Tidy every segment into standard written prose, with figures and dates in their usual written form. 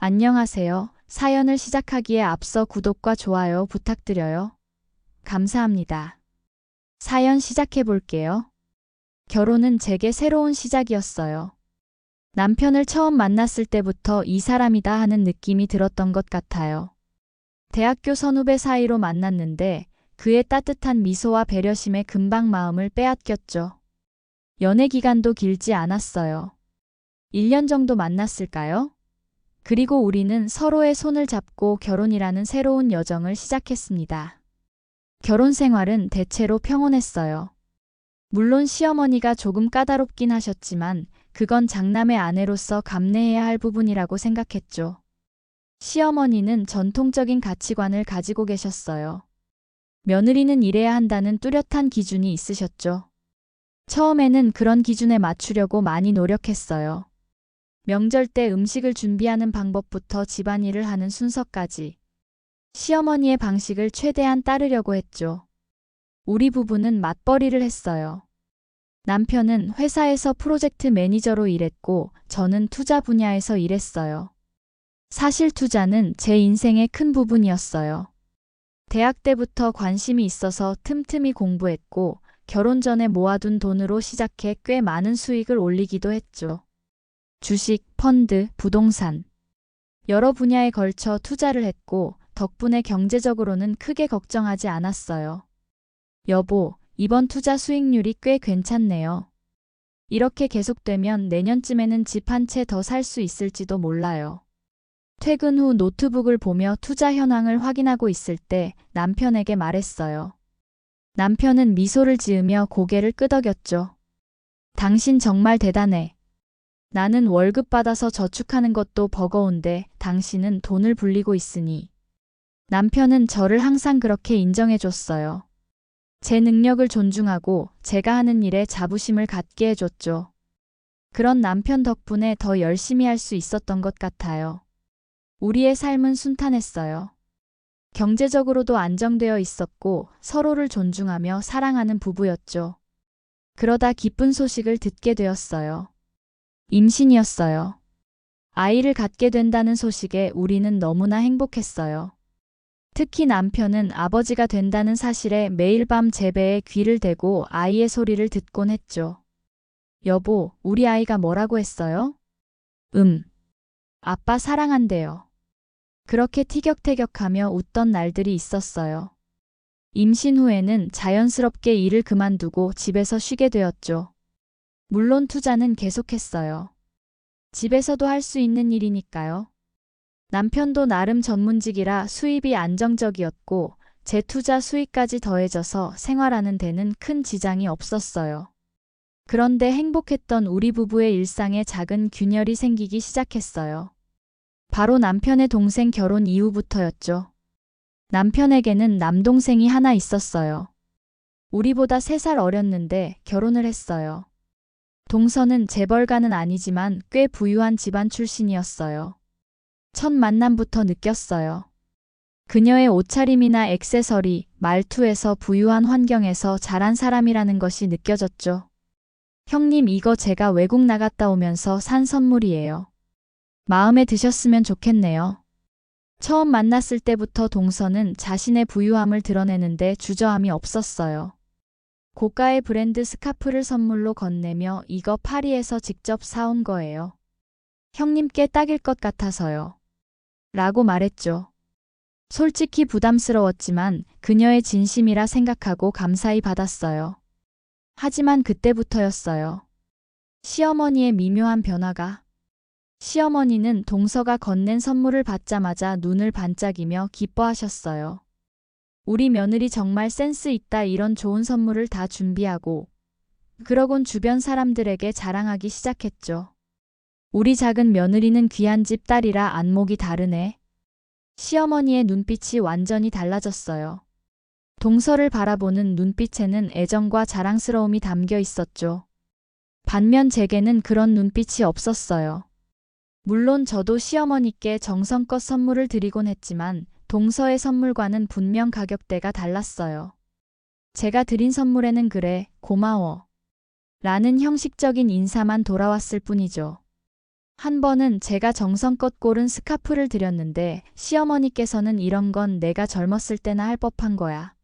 안녕하세요. 사연을 시작하기에 앞서 구독과 좋아요 부탁드려요. 감사합니다. 사연 시작해 볼게요. 결혼은 제게 새로운 시작이었어요. 남편을 처음 만났을 때부터 이 사람이다 하는 느낌이 들었던 것 같아요. 대학교 선후배 사이로 만났는데 그의 따뜻한 미소와 배려심에 금방 마음을 빼앗겼죠. 연애 기간도 길지 않았어요. 1년 정도 만났을까요? 그리고 우리는 서로의 손을 잡고 결혼이라는 새로운 여정을 시작했습니다. 결혼 생활은 대체로 평온했어요. 물론 시어머니가 조금 까다롭긴 하셨지만 그건 장남의 아내로서 감내해야 할 부분이라고 생각했죠. 시어머니는 전통적인 가치관을 가지고 계셨어요. 며느리는 이래야 한다는 뚜렷한 기준이 있으셨죠. 처음에는 그런 기준에 맞추려고 많이 노력했어요. 명절 때 음식을 준비하는 방법부터 집안일을 하는 순서까지 시어머니의 방식을 최대한 따르려고 했죠. 우리 부부는 맞벌이를 했어요. 남편은 회사에서 프로젝트 매니저로 일했고 저는 투자 분야에서 일했어요. 사실 투자는 제 인생의 큰 부분이었어요. 대학 때부터 관심이 있어서 틈틈이 공부했고 결혼 전에 모아둔 돈으로 시작해 꽤 많은 수익을 올리기도 했죠. 주식, 펀드, 부동산. 여러 분야에 걸쳐 투자를 했고 덕분에 경제적으로는 크게 걱정하지 않았어요. 여보, 이번 투자 수익률이 꽤 괜찮네요. 이렇게 계속되면 내년쯤에는 집 한 채 더 살 수 있을지도 몰라요. 퇴근 후 노트북을 보며 투자 현황을 확인하고 있을 때 남편에게 말했어요. 남편은 미소를 지으며 고개를 끄덕였죠. 당신 정말 대단해. 나는 월급 받아서 저축하는 것도 버거운데 당신은 돈을 불리고 있으니. 남편은 저를 항상 그렇게 인정해줬어요. 제 능력을 존중하고 제가 하는 일에 자부심을 갖게 해줬죠. 그런 남편 덕분에 더 열심히 할 수 있었던 것 같아요. 우리의 삶은 순탄했어요. 경제적으로도 안정되어 있었고 서로를 존중하며 사랑하는 부부였죠. 그러다 기쁜 소식을 듣게 되었어요. 임신이었어요. 아이를 갖게 된다는 소식에 우리는 너무나 행복했어요. 특히 남편은 아버지가 된다는 사실에 매일 밤 제 배에 귀를 대고 아이의 소리를 듣곤 했죠. 여보, 우리 아이가 뭐라고 했어요? 아빠 사랑한대요. 그렇게 티격태격하며 웃던 날들이 있었어요. 임신 후에는 자연스럽게 일을 그만두고 집에서 쉬게 되었죠. 물론 투자는 계속했어요. 집에서도 할 수 있는 일이니까요. 남편도 나름 전문직이라 수입이 안정적이었고 제 투자 수익까지 더해져서 생활하는 데는 큰 지장이 없었어요. 그런데 행복했던 우리 부부의 일상에 작은 균열이 생기기 시작했어요. 바로 남편의 동생 결혼 이후부터였죠. 남편에게는 남동생이 하나 있었어요. 우리보다 3살 어렸는데 결혼을 했어요. 동서는 재벌가는 아니지만 꽤 부유한 집안 출신이었어요. 첫 만남부터 느꼈어요. 그녀의 옷차림이나 액세서리, 말투에서 부유한 환경에서 자란 사람이라는 것이 느껴졌죠. 형님, 이거 제가 외국 나갔다 오면서 산 선물이에요. 마음에 드셨으면 좋겠네요. 처음 만났을 때부터 동서는 자신의 부유함을 드러내는데 주저함이 없었어요. 고가의 브랜드 스카프를 선물로 건네며 이거 파리에서 직접 사온 거예요. 형님께 딱일 것 같아서요. 라고 말했죠. 솔직히 부담스러웠지만 그녀의 진심이라 생각하고 감사히 받았어요. 하지만 그때부터였어요. 시어머니의 미묘한 변화가. 시어머니는 동서가 건넨 선물을 받자마자 눈을 반짝이며 기뻐하셨어요. 우리 며느리 정말 센스 있다, 이런 좋은 선물을 다 준비하고 그러곤 주변 사람들에게 자랑하기 시작했죠. 우리 작은 며느리는 귀한 집 딸이라 안목이 다르네. 시어머니의 눈빛이 완전히 달라졌어요. 동서를 바라보는 눈빛에는 애정과 자랑스러움이 담겨 있었죠. 반면 제게는 그런 눈빛이 없었어요. 물론 저도 시어머니께 정성껏 선물을 드리곤 했지만 동서의 선물과는 분명 가격대가 달랐어요. 제가 드린 선물에는 그래, 고마워 라는 형식적인 인사만 돌아왔을 뿐이죠. 한 번은 제가 정성껏 고른 스카프를 드렸는데 시어머니께서는 이런 건 내가 젊었을 때나 할 법한 거야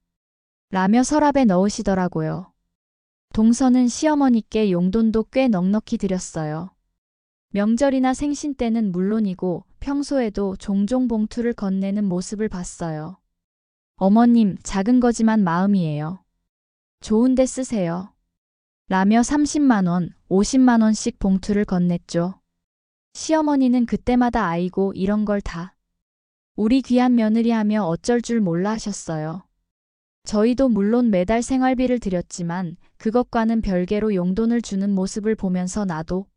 라며 서랍에 넣으시더라고요. 동서는 시어머니께 용돈도 꽤 넉넉히 드렸어요. 명절이나 생신 때는 물론이고 평소에도 종종 봉투를 건네는 모습을 봤어요. 어머님, 작은 거지만 마음이에요. 좋은 데 쓰세요. 라며 30만 원, 50만 원씩 봉투를 건넸죠. 시어머니는 그때마다 아이고 이런 걸 다 우리 귀한 며느리 하며 어쩔 줄 몰라 하셨어요. 저희도 물론 매달 생활비를 드렸지만 그것과는 별개로 용돈을 주는 모습을 보면서 나도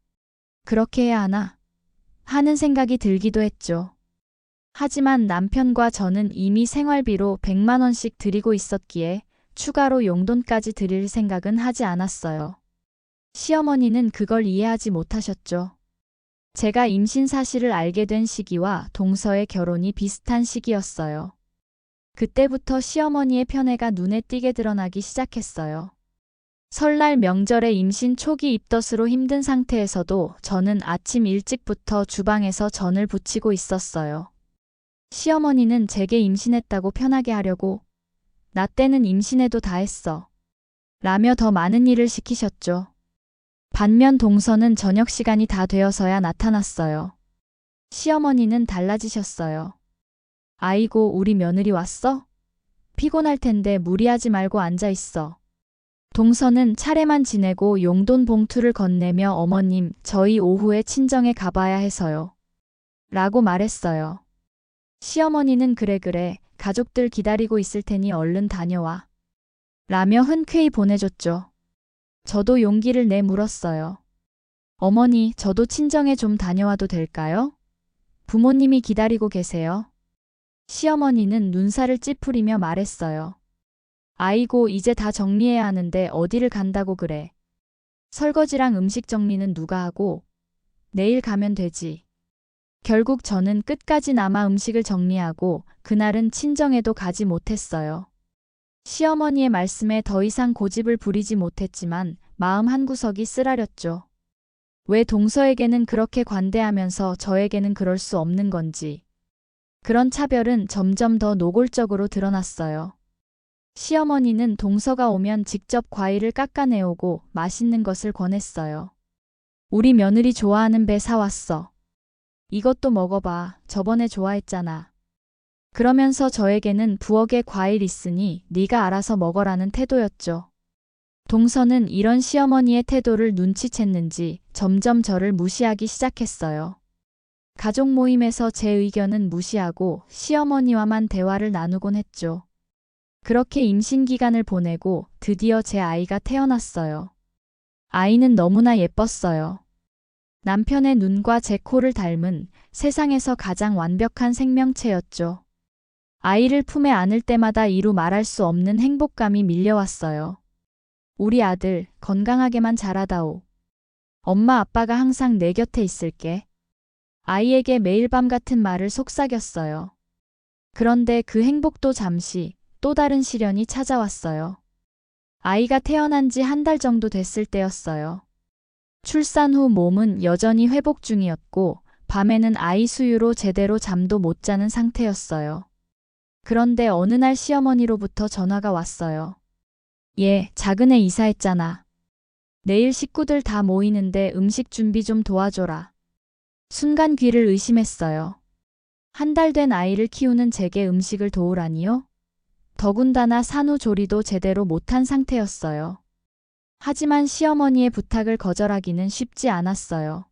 그렇게 해야 하나 하는 생각이 들기도 했죠. 하지만 남편과 저는 이미 생활비로 100만 원씩 드리고 있었기에 추가로 용돈까지 드릴 생각은 하지 않았어요. 시어머니는 그걸 이해하지 못하셨죠. 제가 임신 사실을 알게 된 시기와 동서의 결혼이 비슷한 시기였어요. 그때부터 시어머니의 편애가 눈에 띄게 드러나기 시작했어요. 설날 명절에 임신 초기 입덧으로 힘든 상태에서도 저는 아침 일찍부터 주방에서 전을 부치고 있었어요. 시어머니는 제게 임신했다고 편하게 하려고 나 때는 임신해도 다 했어 라며 더 많은 일을 시키셨죠. 반면 동서는 저녁 시간이 다 되어서야 나타났어요. 시어머니는 달라지셨어요. 아이고 우리 며느리 왔어? 피곤할 텐데 무리하지 말고 앉아 있어. 동서는 차례만 지내고 용돈 봉투를 건네며 어머님 저희 오후에 친정에 가봐야 해서요. 라고 말했어요. 시어머니는 그래 가족들 기다리고 있을 테니 얼른 다녀와. 라며 흔쾌히 보내줬죠. 저도 용기를 내 물었어요. 어머니 저도 친정에 좀 다녀와도 될까요? 부모님이 기다리고 계세요. 시어머니는 눈살을 찌푸리며 말했어요. 아이고 이제 다 정리해야 하는데 어디를 간다고 그래. 설거지랑 음식 정리는 누가 하고 내일 가면 되지. 결국 저는 끝까지 남아 음식을 정리하고 그날은 친정에도 가지 못했어요. 시어머니의 말씀에 더 이상 고집을 부리지 못했지만 마음 한구석이 쓰라렸죠. 왜 동서에게는 그렇게 관대하면서 저에게는 그럴 수 없는 건지. 그런 차별은 점점 더 노골적으로 드러났어요. 시어머니는 동서가 오면 직접 과일을 깎아내오고 맛있는 것을 권했어요. 우리 며느리 좋아하는 배 사왔어. 이것도 먹어봐. 저번에 좋아했잖아. 그러면서 저에게는 부엌에 과일 있으니 네가 알아서 먹어라는 태도였죠. 동서는 이런 시어머니의 태도를 눈치챘는지 점점 저를 무시하기 시작했어요. 가족 모임에서 제 의견은 무시하고 시어머니와만 대화를 나누곤 했죠. 그렇게 임신 기간을 보내고 드디어 제 아이가 태어났어요. 아이는 너무나 예뻤어요. 남편의 눈과 제 코를 닮은 세상에서 가장 완벽한 생명체였죠. 아이를 품에 안을 때마다 이루 말할 수 없는 행복감이 밀려왔어요. 우리 아들 건강하게만 자라다오. 엄마 아빠가 항상 내 곁에 있을게. 아이에게 매일 밤 같은 말을 속삭였어요. 그런데 그 행복도 잠시 또 다른 시련이 찾아왔어요. 아이가 태어난 지 한 달 정도 됐을 때였어요. 출산 후 몸은 여전히 회복 중이었고 밤에는 아이 수유로 제대로 잠도 못 자는 상태였어요. 그런데 어느 날 시어머니로부터 전화가 왔어요. 얘, 작은 애 이사했잖아. 내일 식구들 다 모이는데 음식 준비 좀 도와줘라. 순간 귀를 의심했어요. 한 달 된 아이를 키우는 제게 음식을 도우라니요? 더군다나 산후조리도 제대로 못한 상태였어요. 하지만 시어머니의 부탁을 거절하기는 쉽지 않았어요.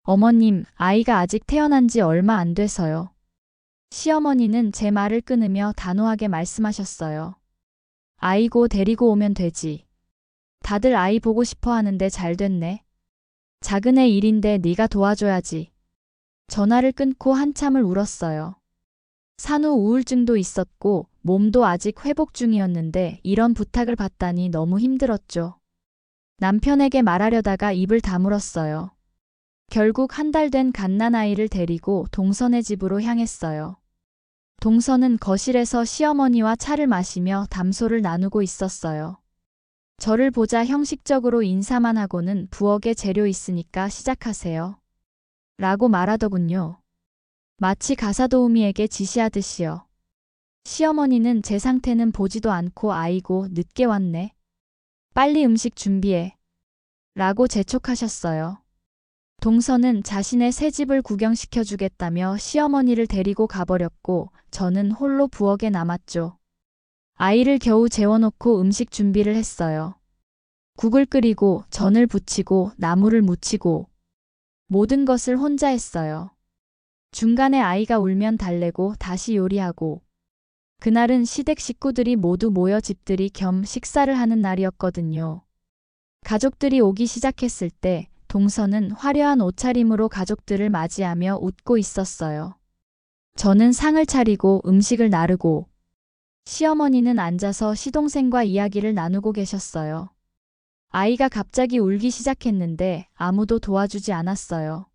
어머님, 아이가 아직 태어난 지 얼마 안 돼서요. 시어머니는 제 말을 끊으며 단호하게 말씀하셨어요. 아이고 데리고 오면 되지. 다들 아이 보고 싶어 하는데 잘 됐네. 작은 애 일인데 네가 도와줘야지. 전화를 끊고 한참을 울었어요. 산후 우울증도 있었고 몸도 아직 회복 중이었는데 이런 부탁을 받다니 너무 힘들었죠. 남편에게 말하려다가 입을 다물었어요. 결국 한 달 된 갓난아이를 데리고 동선의 집으로 향했어요. 동선은 거실에서 시어머니와 차를 마시며 담소를 나누고 있었어요. 저를 보자 형식적으로 인사만 하고는 부엌에 재료 있으니까 시작하세요. 라고 말하더군요. 마치 가사도우미에게 지시하듯이요. 시어머니는 제 상태는 보지도 않고 아이고 늦게 왔네. 빨리 음식 준비해. 라고 재촉하셨어요. 동서는 자신의 새 집을 구경시켜 주겠다며 시어머니를 데리고 가버렸고 저는 홀로 부엌에 남았죠. 아이를 겨우 재워놓고 음식 준비를 했어요. 국을 끓이고 전을 부치고 나물을 무치고 모든 것을 혼자 했어요. 중간에 아이가 울면 달래고 다시 요리하고 그날은 시댁 식구들이 모두 모여 집들이 겸 식사를 하는 날이었거든요. 가족들이 오기 시작했을 때 동서는 화려한 옷차림으로 가족들을 맞이하며 웃고 있었어요. 저는 상을 차리고 음식을 나르고 시어머니는 앉아서 시동생과 이야기를 나누고 계셨어요. 아이가 갑자기 울기 시작했는데 아무도 도와주지 않았어요.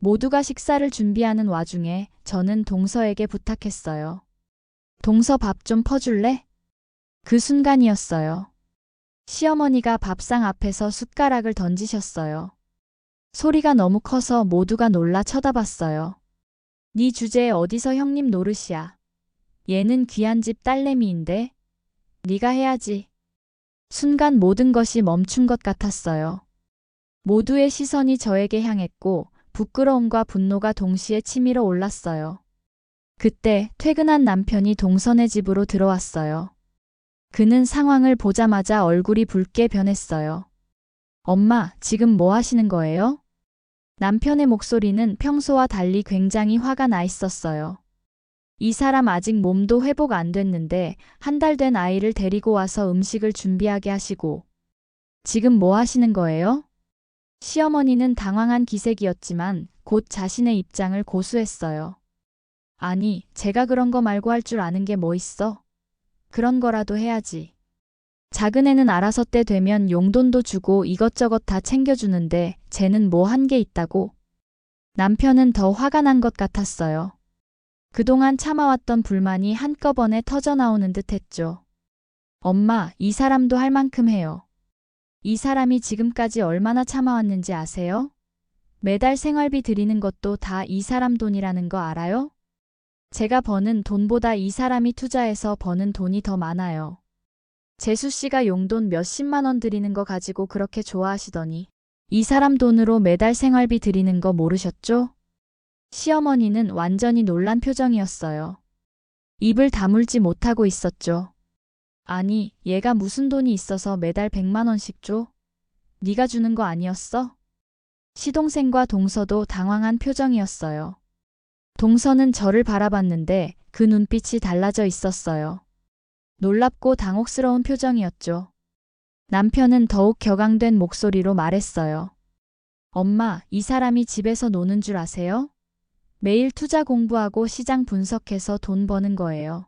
모두가 식사를 준비하는 와중에 저는 동서에게 부탁했어요. 동서 밥 좀 퍼줄래? 그 순간이었어요. 시어머니가 밥상 앞에서 숟가락을 던지셨어요. 소리가 너무 커서 모두가 놀라 쳐다봤어요. 네 주제에 어디서 형님 노릇이야. 얘는 귀한 집 딸내미인데 네가 해야지. 순간 모든 것이 멈춘 것 같았어요. 모두의 시선이 저에게 향했고 부끄러움과 분노가 동시에 치밀어 올랐어요. 그때 퇴근한 남편이 동선의 집으로 들어왔어요. 그는 상황을 보자마자 얼굴이 붉게 변했어요. 엄마, 지금 뭐 하시는 거예요? 남편의 목소리는 평소와 달리 굉장히 화가 나 있었어요. 이 사람 아직 몸도 회복 안 됐는데 한 달 된 아이를 데리고 와서 음식을 준비하게 하시고 지금 뭐 하시는 거예요? 시어머니는 당황한 기색이었지만 곧 자신의 입장을 고수했어요. 아니, 제가 그런 거 말고 할 줄 아는 게 뭐 있어? 그런 거라도 해야지. 작은 애는 알아서 때 되면 용돈도 주고 이것저것 다 챙겨주는데 쟤는 뭐 한 게 있다고? 남편은 더 화가 난 것 같았어요. 그동안 참아왔던 불만이 한꺼번에 터져나오는 듯 했죠. 엄마, 이 사람도 할 만큼 해요. 이 사람이 지금까지 얼마나 참아왔는지 아세요? 매달 생활비 드리는 것도 다 이 사람 돈이라는 거 알아요? 제가 버는 돈보다 이 사람이 투자해서 버는 돈이 더 많아요. 재수 씨가 용돈 몇십만 원 드리는 거 가지고 그렇게 좋아하시더니 이 사람 돈으로 매달 생활비 드리는 거 모르셨죠? 시어머니는 완전히 놀란 표정이었어요. 입을 다물지 못하고 있었죠. 아니, 얘가 무슨 돈이 있어서 매달 100만 원씩 줘? 네가 주는 거 아니었어? 시동생과 동서도 당황한 표정이었어요. 동서는 저를 바라봤는데 그 눈빛이 달라져 있었어요. 놀랍고 당혹스러운 표정이었죠. 남편은 더욱 격앙된 목소리로 말했어요. 엄마, 이 사람이 집에서 노는 줄 아세요? 매일 투자 공부하고 시장 분석해서 돈 버는 거예요.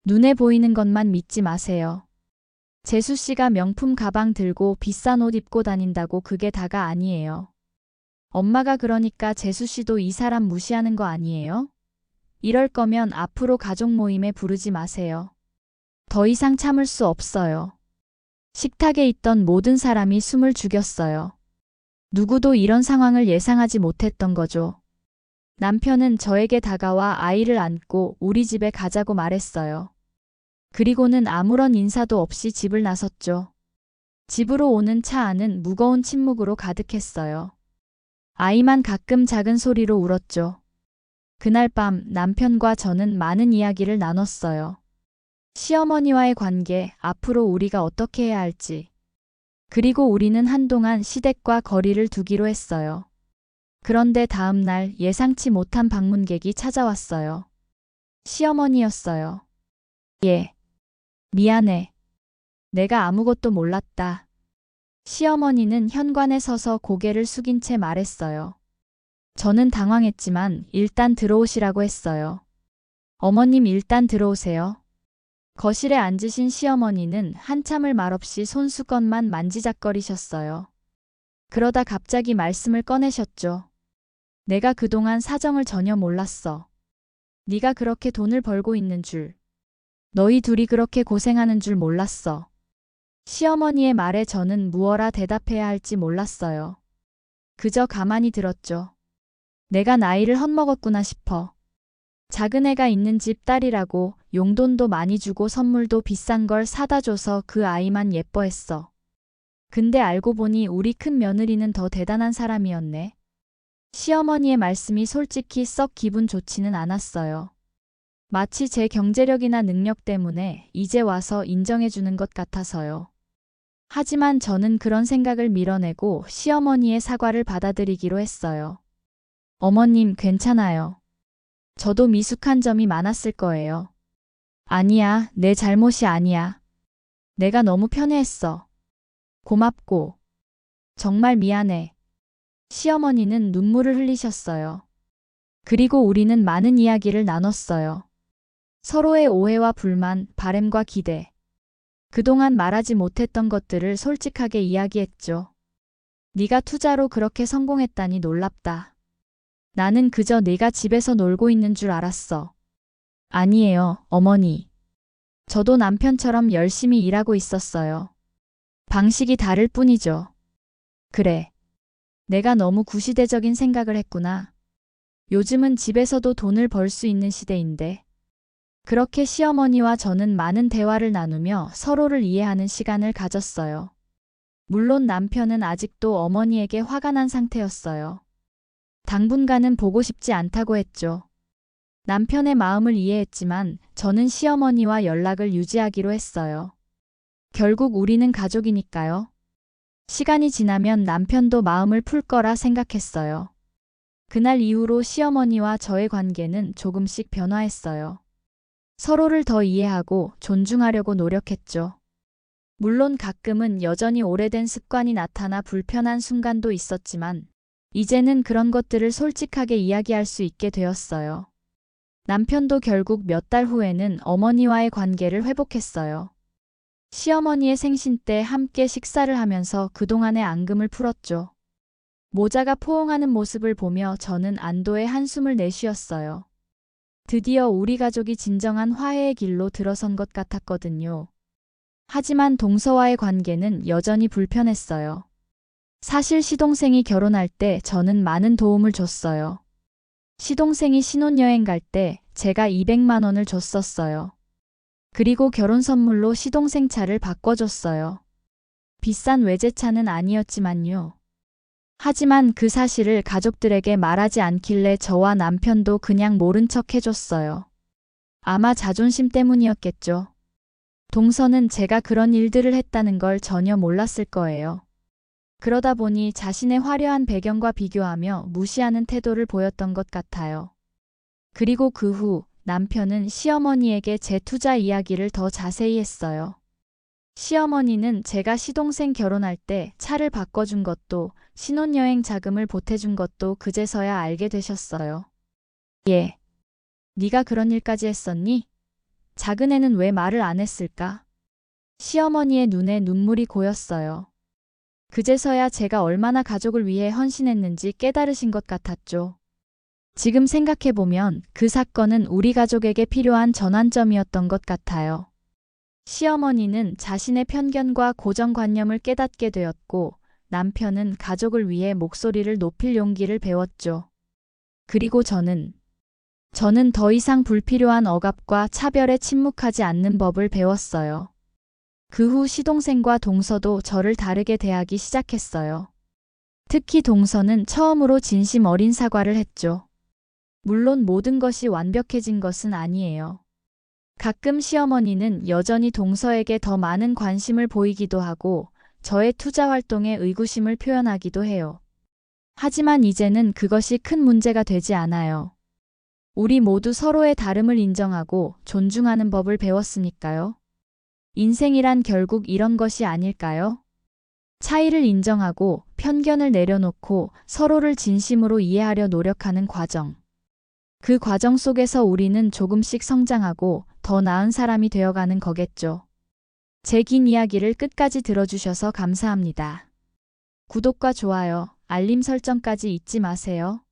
눈에 보이는 것만 믿지 마세요. 재수 씨가 명품 가방 들고 비싼 옷 입고 다닌다고 그게 다가 아니에요. 엄마가 그러니까 재수 씨도 이 사람 무시하는 거 아니에요? 이럴 거면 앞으로 가족 모임에 부르지 마세요. 더 이상 참을 수 없어요. 식탁에 있던 모든 사람이 숨을 죽였어요. 누구도 이런 상황을 예상하지 못했던 거죠. 남편은 저에게 다가와 아이를 안고 우리 집에 가자고 말했어요. 그리고는 아무런 인사도 없이 집을 나섰죠. 집으로 오는 차 안은 무거운 침묵으로 가득했어요. 아이만 가끔 작은 소리로 울었죠. 그날 밤 남편과 저는 많은 이야기를 나눴어요. 시어머니와의 관계, 앞으로 우리가 어떻게 해야 할지. 그리고 우리는 한동안 시댁과 거리를 두기로 했어요. 그런데 다음 날 예상치 못한 방문객이 찾아왔어요. 시어머니였어요. 예. 미안해. 내가 아무것도 몰랐다. 시어머니는 현관에 서서 고개를 숙인 채 말했어요. 저는 당황했지만 일단 들어오시라고 했어요. 어머님 일단 들어오세요. 거실에 앉으신 시어머니는 한참을 말없이 손수건만 만지작거리셨어요. 그러다 갑자기 말씀을 꺼내셨죠. 내가 그동안 사정을 전혀 몰랐어. 네가 그렇게 돈을 벌고 있는 줄. 너희 둘이 그렇게 고생하는 줄 몰랐어. 시어머니의 말에 저는 무어라 대답해야 할지 몰랐어요. 그저 가만히 들었죠. 내가 나이를 헛먹었구나 싶어. 작은 애가 있는 집 딸이라고 용돈도 많이 주고 선물도 비싼 걸 사다 줘서 그 아이만 예뻐했어. 근데 알고 보니 우리 큰 며느리는 더 대단한 사람이었네. 시어머니의 말씀이 솔직히 썩 기분 좋지는 않았어요. 마치 제 경제력이나 능력 때문에 이제 와서 인정해주는 것 같아서요. 하지만 저는 그런 생각을 밀어내고 시어머니의 사과를 받아들이기로 했어요. 어머님, 괜찮아요. 저도 미숙한 점이 많았을 거예요. 아니야, 내 잘못이 아니야. 내가 너무 편애했어. 고맙고. 정말 미안해. 시어머니는 눈물을 흘리셨어요. 그리고 우리는 많은 이야기를 나눴어요. 서로의 오해와 불만, 바램과 기대. 그동안 말하지 못했던 것들을 솔직하게 이야기했죠. 네가 투자로 그렇게 성공했다니 놀랍다. 나는 그저 네가 집에서 놀고 있는 줄 알았어. 아니에요, 어머니. 저도 남편처럼 열심히 일하고 있었어요. 방식이 다를 뿐이죠. 그래. 내가 너무 구시대적인 생각을 했구나. 요즘은 집에서도 돈을 벌 수 있는 시대인데. 그렇게 시어머니와 저는 많은 대화를 나누며 서로를 이해하는 시간을 가졌어요. 물론 남편은 아직도 어머니에게 화가 난 상태였어요. 당분간은 보고 싶지 않다고 했죠. 남편의 마음을 이해했지만 저는 시어머니와 연락을 유지하기로 했어요. 결국 우리는 가족이니까요. 시간이 지나면 남편도 마음을 풀 거라 생각했어요. 그날 이후로 시어머니와 저의 관계는 조금씩 변화했어요. 서로를 더 이해하고 존중하려고 노력했죠. 물론 가끔은 여전히 오래된 습관이 나타나 불편한 순간도 있었지만 이제는 그런 것들을 솔직하게 이야기할 수 있게 되었어요. 남편도 결국 몇 달 후에는 어머니와의 관계를 회복했어요. 시어머니의 생신 때 함께 식사를 하면서 그동안의 앙금을 풀었죠. 모자가 포옹하는 모습을 보며 저는 안도의 한숨을 내쉬었어요. 드디어 우리 가족이 진정한 화해의 길로 들어선 것 같았거든요. 하지만 동서와의 관계는 여전히 불편했어요. 사실 시동생이 결혼할 때 저는 많은 도움을 줬어요. 시동생이 신혼여행 갈 때 제가 200만 원을 줬었어요. 그리고 결혼 선물로 시동생 차를 바꿔줬어요. 비싼 외제차는 아니었지만요. 하지만 그 사실을 가족들에게 말하지 않길래 저와 남편도 그냥 모른 척 해줬어요. 아마 자존심 때문이었겠죠. 동서는 제가 그런 일들을 했다는 걸 전혀 몰랐을 거예요. 그러다 보니 자신의 화려한 배경과 비교하며 무시하는 태도를 보였던 것 같아요. 그리고 그 후 남편은 시어머니에게 제 투자 이야기를 더 자세히 했어요. 시어머니는 제가 시동생 결혼할 때 차를 바꿔준 것도 신혼여행 자금을 보태준 것도 그제서야 알게 되셨어요. 예. 네가 그런 일까지 했었니? 작은 애는 왜 말을 안 했을까? 시어머니의 눈에 눈물이 고였어요. 그제서야 제가 얼마나 가족을 위해 헌신했는지 깨달으신 것 같았죠. 지금 생각해보면 그 사건은 우리 가족에게 필요한 전환점이었던 것 같아요. 시어머니는 자신의 편견과 고정관념을 깨닫게 되었고 남편은 가족을 위해 목소리를 높일 용기를 배웠죠. 그리고 저는 더 이상 불필요한 억압과 차별에 침묵하지 않는 법을 배웠어요. 그 후 시동생과 동서도 저를 다르게 대하기 시작했어요. 특히 동서는 처음으로 진심 어린 사과를 했죠. 물론 모든 것이 완벽해진 것은 아니에요. 가끔 시어머니는 여전히 동서에게 더 많은 관심을 보이기도 하고 저의 투자 활동에 의구심을 표현하기도 해요. 하지만 이제는 그것이 큰 문제가 되지 않아요. 우리 모두 서로의 다름을 인정하고 존중하는 법을 배웠으니까요. 인생이란 결국 이런 것이 아닐까요? 차이를 인정하고 편견을 내려놓고 서로를 진심으로 이해하려 노력하는 과정. 그 과정 속에서 우리는 조금씩 성장하고 더 나은 사람이 되어가는 거겠죠. 제 긴 이야기를 끝까지 들어주셔서 감사합니다. 구독과 좋아요, 알림 설정까지 잊지 마세요.